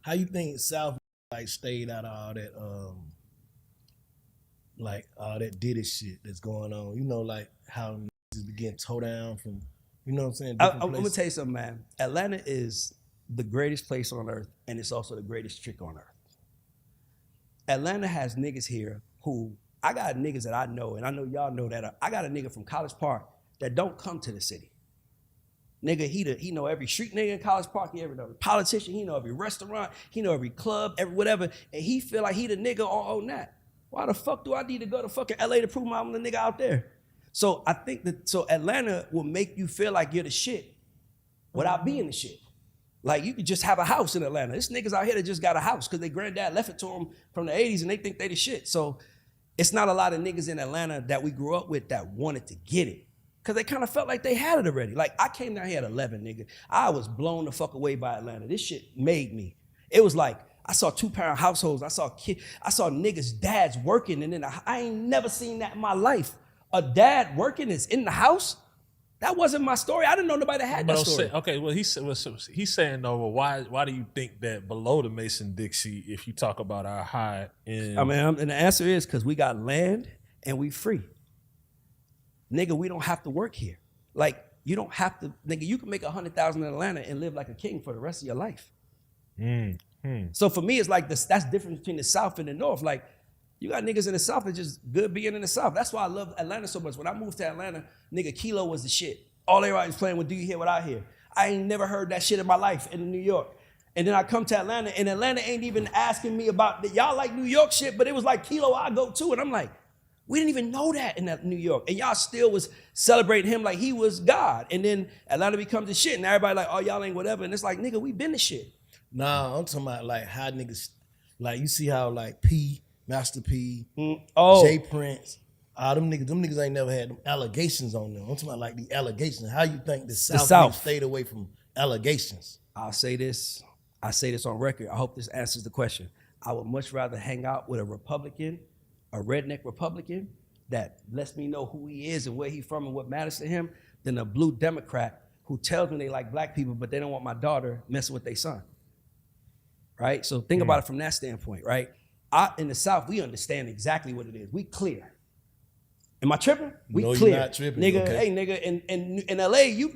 How you think South like stayed out of all that like all that Diddy shit that's going on? You know, like how niggas be getting towed down from, you know what I'm saying, different I'm gonna places. tell you something, man. Atlanta is the greatest place on earth, and it's also the greatest trick on earth. Atlanta has niggas here who I got niggas that I know, and I know y'all know that. I got a nigga from College Park that don't come to the city. Nigga, he know every street nigga in College Park, he know every politician, he know every restaurant, he know every club, every whatever, and he feel like he the nigga on that. Why the fuck do I need to go to fucking LA to prove I'm the nigga out there? So I think that Atlanta will make you feel like you're the shit without being the shit. Like you could just have a house in Atlanta. There's niggas out here that just got a house because their granddad left it to them from the 80s and they think they the shit. So it's not a lot of niggas in Atlanta that we grew up with that wanted to get it. Cause they kind of felt like they had it already. Like I came down here at 11, nigga. I was blown the fuck away by Atlanta. This shit made me. It was like, I saw 2-parent households. I saw niggas' dads working, and then I ain't never seen that in my life. A dad working is in the house. That wasn't my story. I didn't know nobody that had that story. Okay, well he's saying though, well, why do you think that below the Mason-Dixie, if you talk about our high end? I mean, and the answer is because we got land and we free. Nigga, we don't have to work here. Like you don't have to, nigga. You can make $100,000 in Atlanta and live like a king for the rest of your life. So for me, it's like this. That's the difference between the South and the North. Like you got niggas in the South that just good being in the South. That's why I love Atlanta so much. When I moved to Atlanta, nigga, Kilo was the shit. All everybody was playing with Do You Hear What I Hear? I ain't never heard that shit in my life in New York. And then I come to Atlanta, and Atlanta ain't even asking me about y'all like New York shit, but it was like Kilo I go to, and I'm like, we didn't even know that in New York. And y'all still was celebrating him like he was God. And then Atlanta becomes the shit. And everybody like, oh, y'all ain't whatever. And it's like, nigga, we been the shit. Nah, I'm talking about like how niggas, like you see how like Master P, Jay Prince, all them niggas ain't never had them allegations on them. I'm talking about like the allegations. How you think the South stayed away from allegations? I'll say this. I say this on record. I hope this answers the question. I would much rather hang out with a Republican, a redneck Republican that lets me know who he is and where he's from and what matters to him than a blue Democrat who tells me they like black people, but they don't want my daughter messing with their son. Right? So think about it from that standpoint, right? In the South, we understand exactly what it is. We clear. Am I tripping? We no, clear. You're not tripping. Nigga, okay. hey, nigga, in LA, you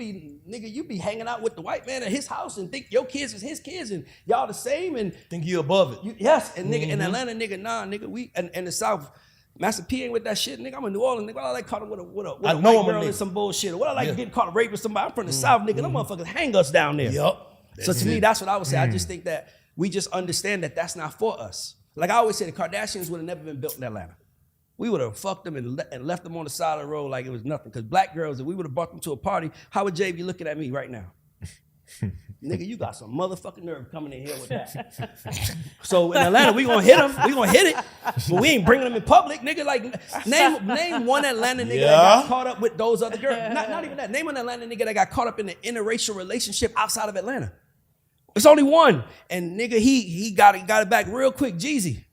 be hanging out with the white man at his house and think your kids is his kids and y'all the same and think you above it. Yes, and nigga, in Atlanta, nigga, nah, nigga, we and the South, Master P ain't with that shit, nigga. I'm in New Orleans, nigga. What I like caught him with a white girl and some bullshit. Or what I like getting caught raped with somebody. I'm from the South, nigga. Them motherfuckers hang us down there. Yup. So to me, that's what I would say. I just think that we just understand that that's not for us. Like I always say, the Kardashians would have never been built in Atlanta. We would have fucked them and left them on the side of the road like it was nothing. Because black girls, if we would have brought them to a party, how would Jay be looking at me right now? Nigga, you got some motherfucking nerve coming in here with that. So in Atlanta, we gonna hit them. We gonna hit it. But we ain't bringing them in public. Nigga, like, name one Atlanta nigga that got caught up with those other girls. Not even that. Name an Atlanta nigga that got caught up in an interracial relationship outside of Atlanta. It's only one. And nigga, he got it back real quick, Jeezy.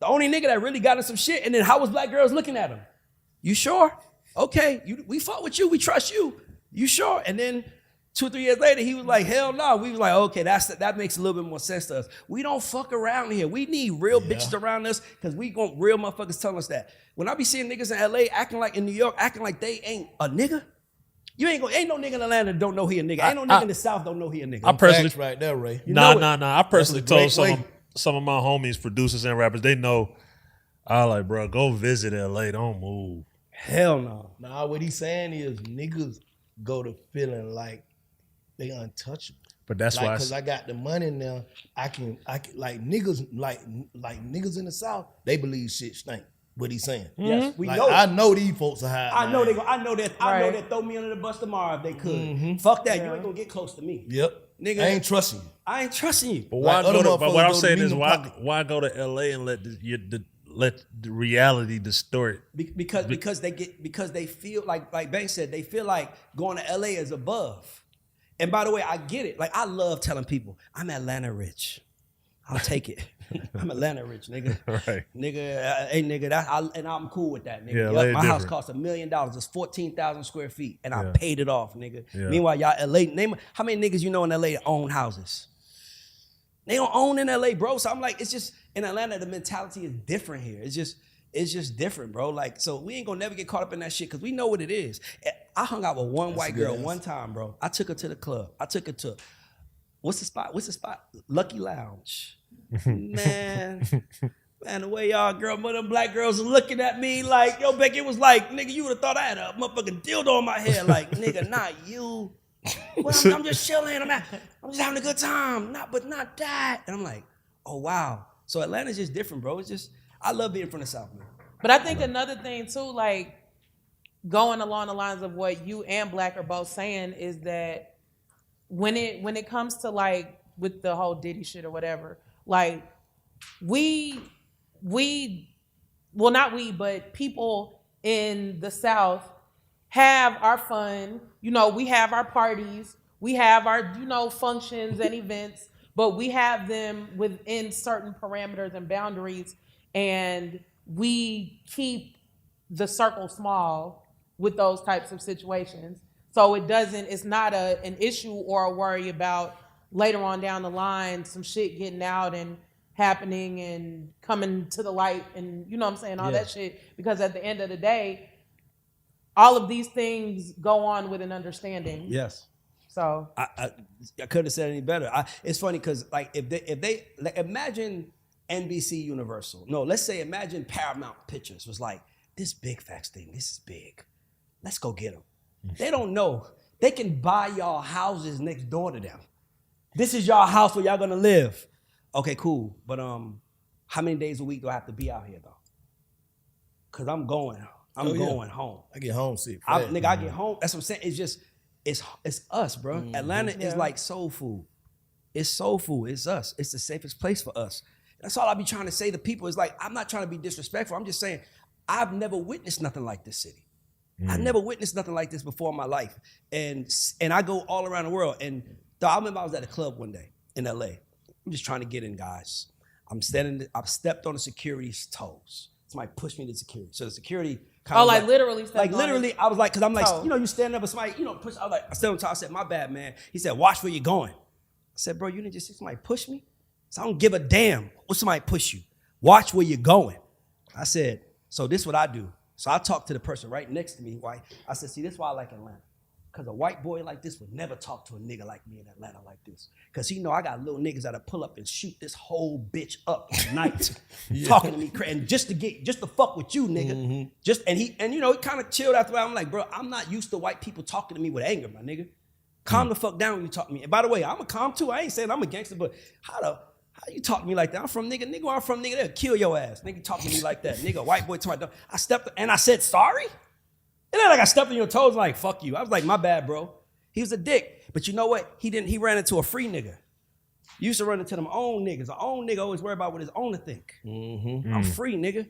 The only nigga that really got in some shit, and then how was black girls looking at him? You sure? Okay, we fought with you, we trust you. You sure? And then 2 or 3 years later, he was like, hell no. We was like, okay, that makes a little bit more sense to us. We don't fuck around here. We need real bitches around us because we want real motherfuckers telling us that. When I be seeing niggas in LA acting like in New York, acting like they ain't a nigga, ain't no nigga in Atlanta that don't know he a nigga. Ain't no nigga in the South don't know he a nigga. I personally, right there, Ray. Nah. I personally told some of my homies, producers and rappers, they know, I like, bro, go visit LA, don't move. Hell no. Nah, what he's saying is niggas go to feeling like they untouchable. But that's like, why, because I got the money now, I can like niggas, like niggas in the South, they believe shit stink. What he's saying. Yes, we like, know. I know these folks are high. I know that throw me under the bus tomorrow if they could. Fuck that. You ain't gonna get close to me. Yep. Nigga, I ain't trusting you. I ain't trusting you. But what I'm saying is why go to LA and let the reality distort? Because they feel like Banks said, they feel like going to LA is above. And by the way, I get it. Like I love telling people, I'm Atlanta rich. I'll take it. I'm Atlanta rich, nigga. Right. Nigga, hey, nigga, and I'm cool with that, nigga. Yeah, my house cost $1 million. It's 14,000 square feet, and I paid it off, nigga. Yeah. Meanwhile, y'all LA, name how many niggas you know in LA that own houses? They don't own in LA, bro. So I'm like, it's just in Atlanta, the mentality is different here. It's just different, bro. Like, so we ain't gonna never get caught up in that shit because we know what it is. I hung out with one white girl one time, bro. I took her to the club. I took her to what's the spot? Lucky Lounge. Man, the way y'all them black girls are looking at me like, yo, Becky, it was like, nigga, you would have thought I had a motherfucking dildo on my head. Like, nigga, not you. Well, I'm just chilling. I'm just having a good time. Not that. And I'm like, oh wow. So Atlanta's just different, bro. It's just, I love being from the South, man. But I think another thing too, like going along the lines of what you and Black are both saying, is that when it comes to like with the whole Diddy shit or whatever, like well, not we, but people in the South have our fun. You know, we have our parties, we have our, you know, functions and events, but we have them within certain parameters and boundaries, and we keep the circle small with those types of situations. So it's not an issue or a worry about later on down the line some shit getting out and happening and coming to the light and, you know what I'm saying, all that shit. Because at the end of the day, all of these things go on with an understanding. Yes. So I couldn't have said any better. It's funny because like if they like, imagine NBC Universal. No, let's say imagine Paramount Pictures was like, this Big Facts thing, this is big. Let's go get them. They don't know. They can buy y'all houses next door to them. This is y'all house where y'all gonna live. Okay, cool. But how many days a week do I have to be out here though? Cause I'm going home. I get homesick. I get home. That's what I'm saying. It's just, it's us, bro. Mm-hmm. Atlanta is like soul food. It's soul food. It's us. It's the safest place for us. That's all I be trying to say to people. Is like, I'm not trying to be disrespectful. I'm just saying, I've never witnessed nothing like this city. I never witnessed nothing like this before in my life. And I go all around the world. And I remember I was at a club one day in LA. I'm just trying to get in, guys. I've stepped on the security's toes. Somebody pushed me to security. So the security kind of literally stepped on literally, I was like, because I'm like, toe. you know, you stand up and somebody, you know, push. I was like, I stepped on top. I said, my bad, man. He said, watch where you're going. I said, bro, you didn't just see somebody push me? So I don't give a damn what somebody push you. Watch where you're going. I said, so this is what I do. So I talked to the person right next to me, white. I said, see, this is why I like Atlanta. Because a white boy like this would never talk to a nigga like me in Atlanta like this. Because he know I got little niggas that'll pull up and shoot this whole bitch up at night, talking to me and just to fuck with you, nigga. Mm-hmm. And you know, he kind of chilled after a while. I'm like, bro, I'm not used to white people talking to me with anger, my nigga. Calm the fuck down when you talk to me. And by the way, I'm a calm too. I ain't saying I'm a gangster, but how you talk to me like that? I'm from nigga, where I'm from, nigga, they'll kill your ass. Nigga talk to me like that. Nigga, white boy to my dog. I stepped and I said sorry? And then like I stepped on your toes like, fuck you. I was like, my bad, bro. He was a dick. But you know what? He ran into a free nigga. You used to run into them own niggas. An own nigga always worry about what his owner think. Mm-hmm. I'm free, nigga.